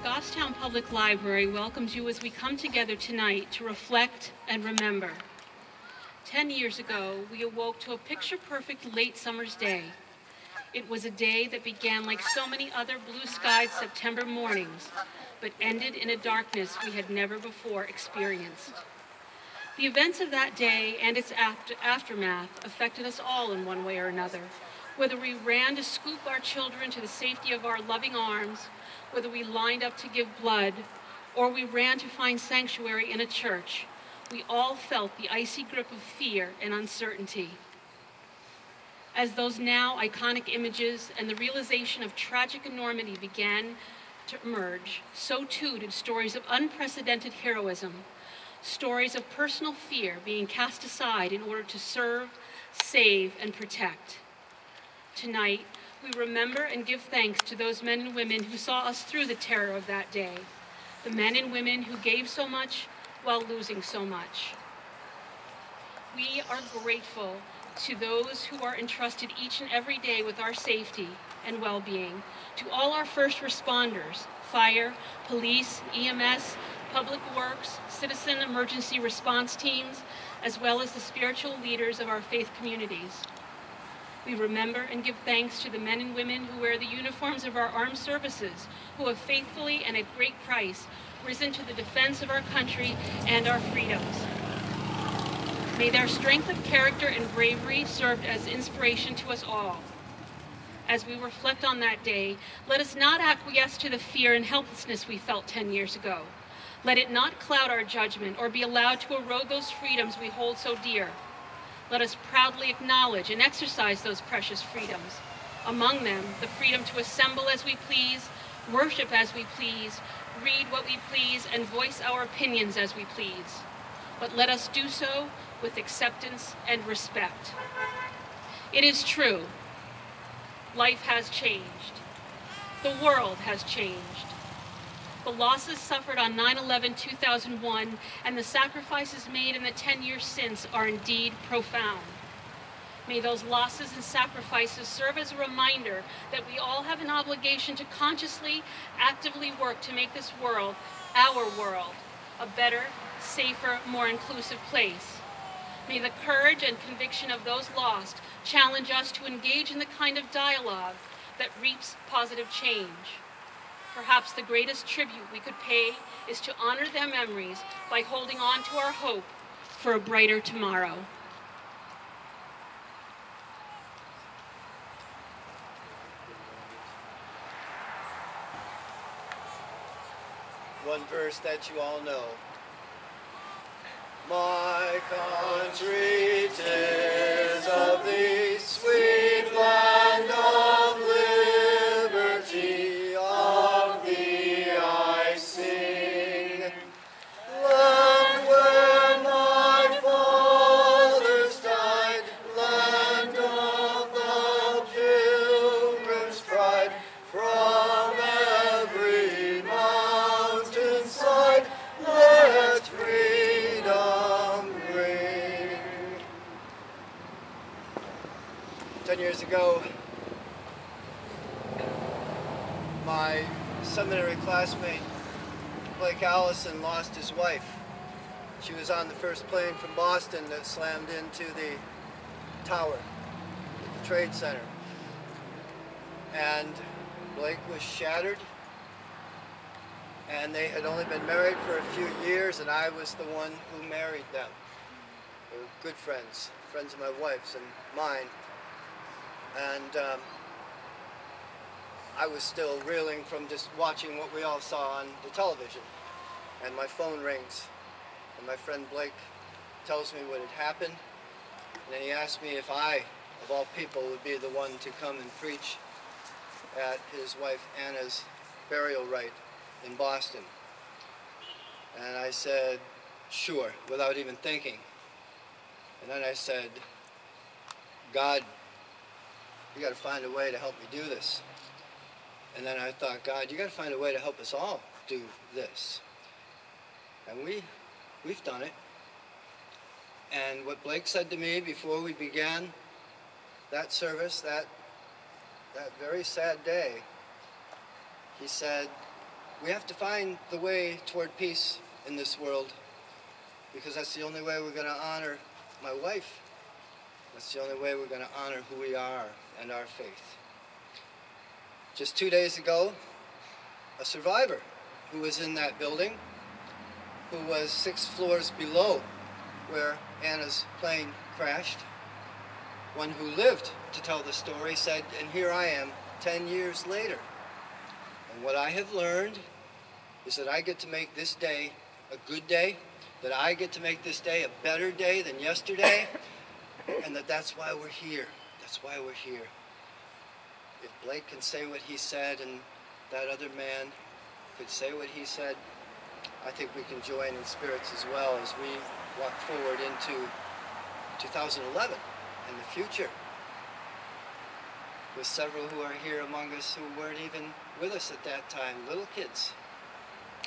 Goffstown Public Library welcomes you as we come together tonight to reflect and remember. 10 years ago, we awoke to a picture-perfect late summer's day. It was a day that began like so many other blue-skied September mornings, but ended in a darkness we had never before experienced. The events of that day and its aftermath affected us all in one way or another, whether we ran to scoop our children to the safety of our loving arms, whether we lined up to give blood, or we ran to find sanctuary in a church. We all felt the icy grip of fear and uncertainty. As those now iconic images and the realization of tragic enormity began to emerge, so too did stories of unprecedented heroism, stories of personal fear being cast aside in order to serve, save, and protect. Tonight, we remember and give thanks to those men and women who saw us through the terror of that day, the men and women who gave so much while losing so much. We are grateful to those who are entrusted each and every day with our safety and well-being, to all our first responders, fire, police, EMS, public works, citizen emergency response teams, as well as the spiritual leaders of our faith communities. We remember and give thanks to the men and women who wear the uniforms of our armed services, who have faithfully and at great price risen to the defense of our country and our freedoms. May their strength of character and bravery serve as inspiration to us all. As we reflect on that day, let us not acquiesce to the fear and helplessness we felt 10 years ago. Let it not cloud our judgment or be allowed to erode those freedoms we hold so dear. Let us proudly acknowledge and exercise those precious freedoms. Among them, the freedom to assemble as we please, worship as we please, read what we please, and voice our opinions as we please. But let us do so with acceptance and respect. It is true, life has changed. The world has changed. The losses suffered on 9/11/2001 and the sacrifices made in the 10 years since are indeed profound. May those losses and sacrifices serve as a reminder that we all have an obligation to consciously, actively work to make this world, our world, a better, safer, more inclusive place. May the courage and conviction of those lost challenge us to engage in the kind of dialogue that reaps positive change. Perhaps the greatest tribute we could pay is to honor their memories by holding on to our hope for a brighter tomorrow. One verse that you all know. My country, 'tis of thee, sweet land of liberty, of thee I sing. Land where my fathers died, land of the pilgrim's pride, from every mountainside, let freedom ring. 10 years ago, my seminary classmate, Blake Allison, lost his wife. She was on the first plane from Boston that slammed into the tower, the Trade Center. And Blake was shattered. And they had only been married for a few years, and I was the one who married them. They were good friends, friends of my wife's and mine. And I was still reeling from just watching what we all saw on the television. And my phone rings, and my friend Blake tells me what had happened. And then he asked me if I, of all people, would be the one to come and preach at his wife Anna's burial rite in Boston. And I said, sure, without even thinking. And then I said, God, you got to find a way to help me do this. And then I thought, God, you got to find a way to help us all do this. And we've done it. And what Blake said to me before we began that service, that very sad day, he said, we have to find the way toward peace in this world, because that's the only way we're going to honor my wife. That's the only way we're going to honor who we are and our faith. Just 2 days ago, a survivor who was in that building, who was 6 floors below where Anna's plane crashed, one who lived to tell the story, said, and here I am 10 years later. And what I have learned is that I get to make this day a good day, that I get to make this day a better day than yesterday, and that's why we're here. That's why we're here. If Blake can say what he said and that other man could say what he said, I think we can join in spirits as well as we walk forward into 2011 and the future, with several who are here among us who weren't even with us at that time, little kids,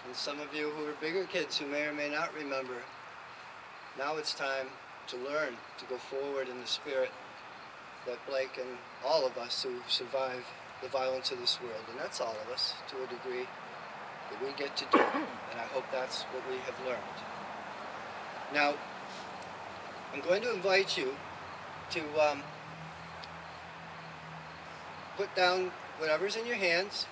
and some of you who are bigger kids who may or may not remember. Now it's time to learn to go forward in the spirit that Blake and all of us who survive the violence of this world, and that's all of us to a degree, that we get to do, and I hope that's what we have learned. Now, I'm going to invite you to put down whatever's in your hands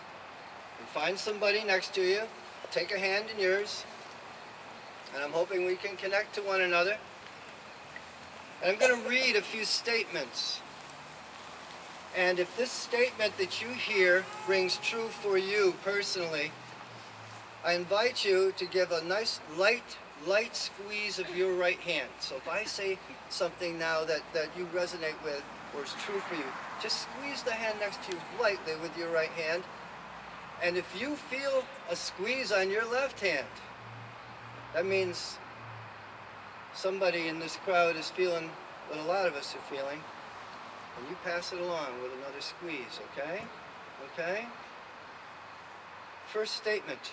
and find somebody next to you, take a hand in yours, and I'm hoping we can connect to one another. And I'm going to read a few statements. And if this statement that you hear rings true for you personally, I invite you to give a nice light squeeze of your right hand. So if I say something now that you resonate with or is true for you, just squeeze the hand next to you lightly with your right hand. And if you feel a squeeze on your left hand, that means somebody in this crowd is feeling what a lot of us are feeling. And you pass it along with another squeeze, okay? Okay? First statement.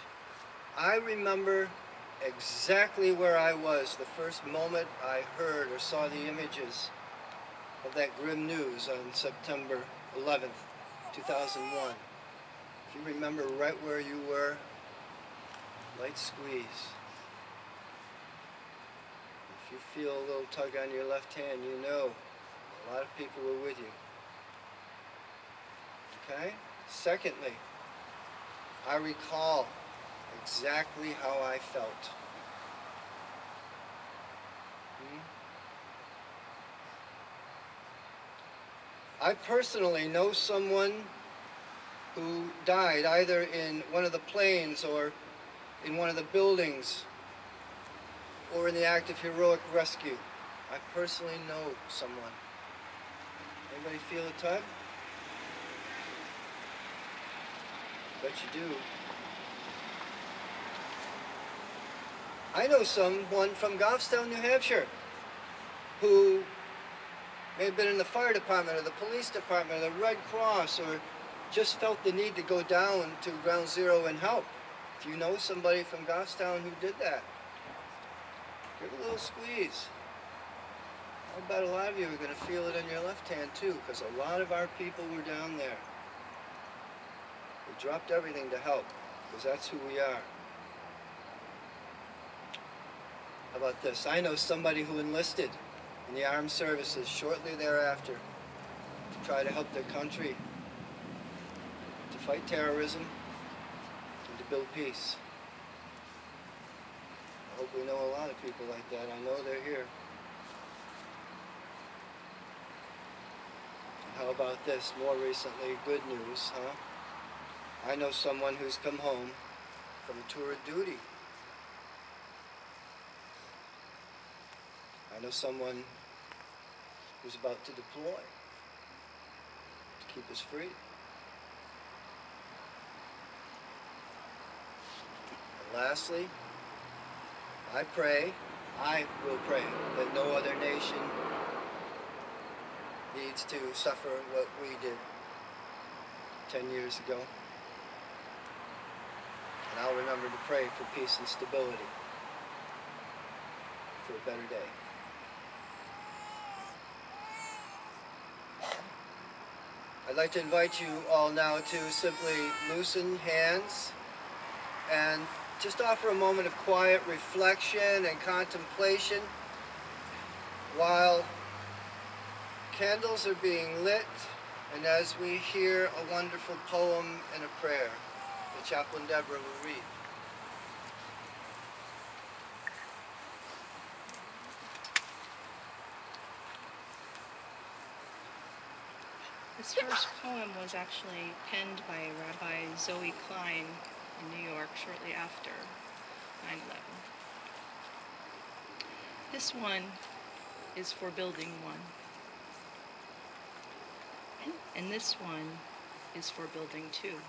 I remember exactly where I was the first moment I heard or saw the images of that grim news on September 11th, 2001. If you remember right where you were, light squeeze. If you feel a little tug on your left hand, you know a lot of people were with you. Okay? Secondly, I recall exactly how I felt. I personally know someone who died either in one of the planes or in one of the buildings or in the act of heroic rescue. I personally know someone. Anybody feel a tug? Bet you do. I know someone from Goffstown, New Hampshire, who may have been in the fire department or the police department or the Red Cross, or just felt the need to go down to ground zero and help. If you know somebody from Goffstown who did that, give a little squeeze. I bet a lot of you are going to feel it in your left hand too, because a lot of our people were down there. We dropped everything to help, because that's who we are. How about this? I know somebody who enlisted in the armed services shortly thereafter to try to help their country, to fight terrorism, and to build peace. I hope we know a lot of people like that. I know they're here. How about this? More recently, good news, huh? I know someone who's come home from a tour of duty. I know someone who's about to deploy to keep us free. And lastly, I will pray that no other nation needs to suffer what we did 10 years ago. And I'll remember to pray for peace and stability, for a better day. I'd like to invite you all now to simply loosen hands and just offer a moment of quiet reflection and contemplation while candles are being lit and as we hear a wonderful poem and a prayer that Chaplain Deborah will read. This first poem was actually penned by Rabbi Zoe Klein in New York shortly after 9/11. This one is for Building 1. And this one is for Building 2.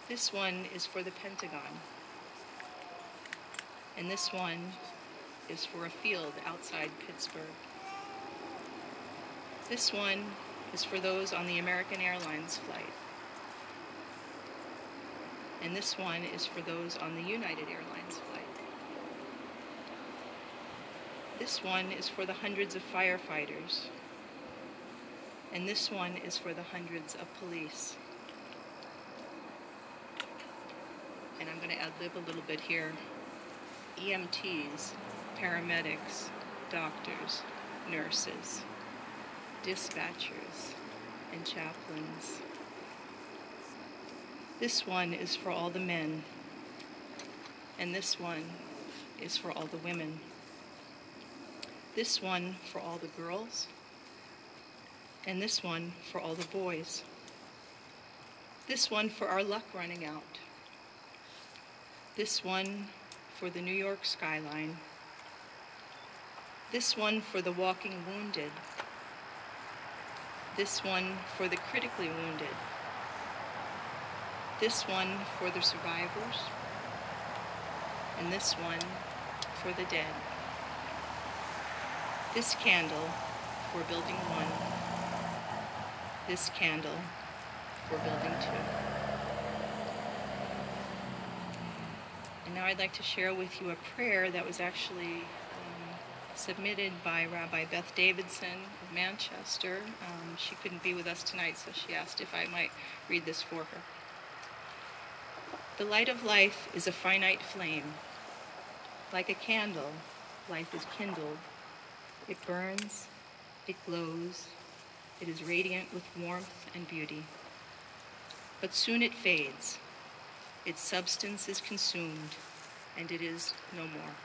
This one is for the Pentagon. And this one is for a field outside Pittsburgh. This one is for those on the American Airlines flight. And this one is for those on the United Airlines flight. This one is for the hundreds of firefighters. And this one is for the hundreds of police. And I'm going to ad-lib a little bit here. EMTs, paramedics, doctors, nurses, dispatchers, and chaplains. This one is for all the men, and this one is for all the women. This one for all the girls, and this one for all the boys. This one for our luck running out. This one for the New York skyline. This one for the walking wounded. This one for the critically wounded. This one for the survivors. And this one for the dead. This candle for Building 1. This candle for Building 2. And now I'd like to share with you a prayer that was actually submitted by Rabbi Beth Davidson of Manchester. She couldn't be with us tonight, so she asked if I might read this for her. The light of life is a finite flame. Like a candle, life is kindled. It burns, it glows, it is radiant with warmth and beauty. But soon it fades. Its substance is consumed, and it is no more.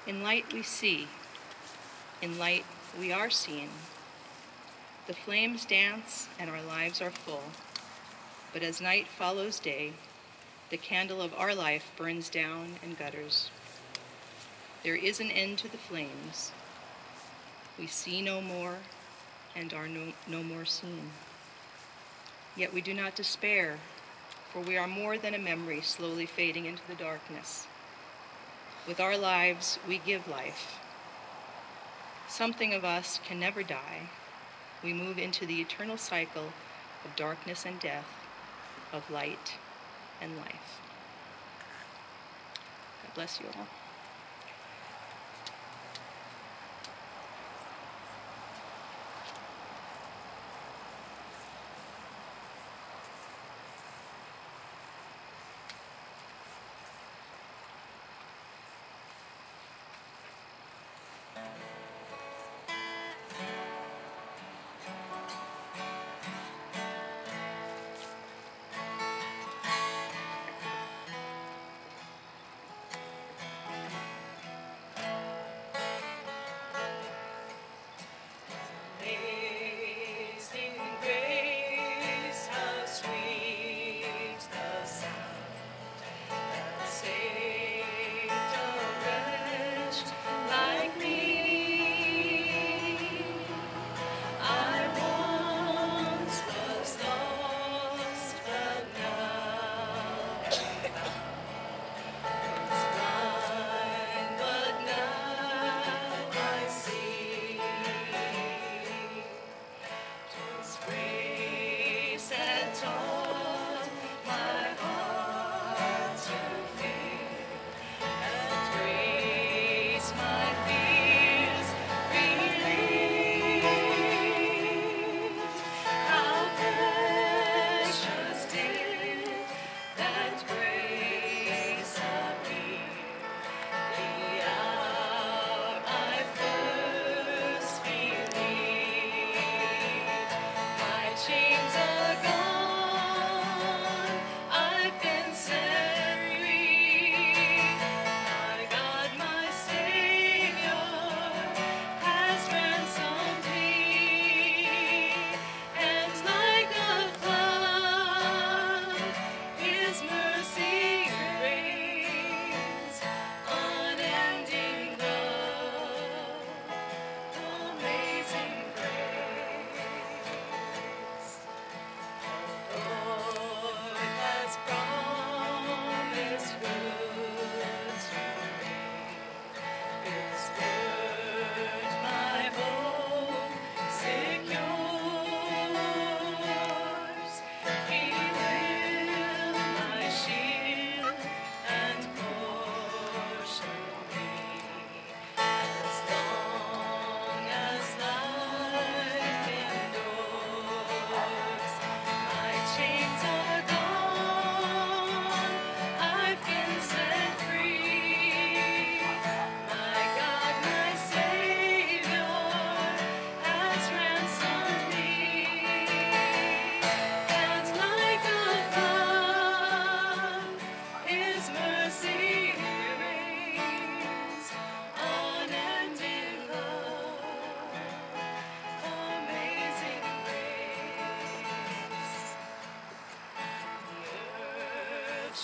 In light we see, in light we are seen. The flames dance and our lives are full. But as night follows day, the candle of our life burns down and gutters. There is an end to the flames. We see no more and are no more seen. Yet we do not despair, for we are more than a memory slowly fading into the darkness. With our lives, we give life. Something of us can never die. We move into the eternal cycle of darkness and death, of light and life. God bless you all.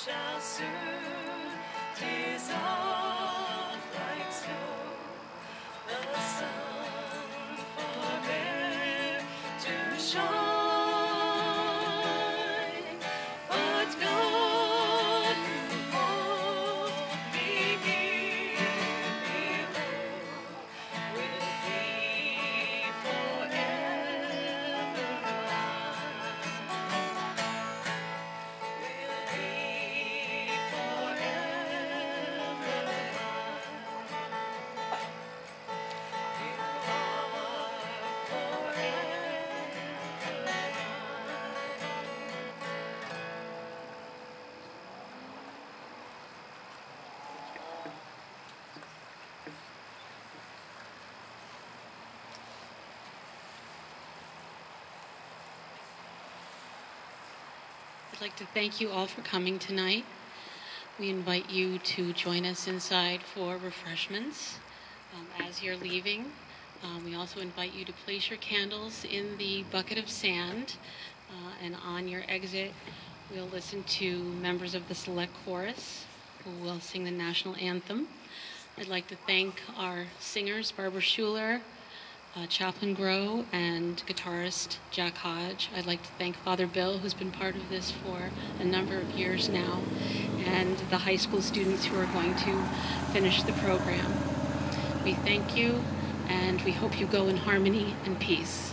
shall soon dissolve like snow. The sun forbear to shine, but God who holds me near below will be forever mine. Will be forever mine. You are forever I'd like to thank you all for coming tonight. We invite you to join us inside for refreshments as you're leaving. We also invite you to place your candles in the bucket of sand, and on your exit, we'll listen to members of the Select Chorus who will sing the national anthem. I'd like to thank our singers, Barbara Schuler, Chaplain Grow, and guitarist Jack Hodge. I'd like to thank Father Bill, who's been part of this for a number of years now, and the high school students who are going to finish the program. We thank you, and we hope you go in harmony and peace.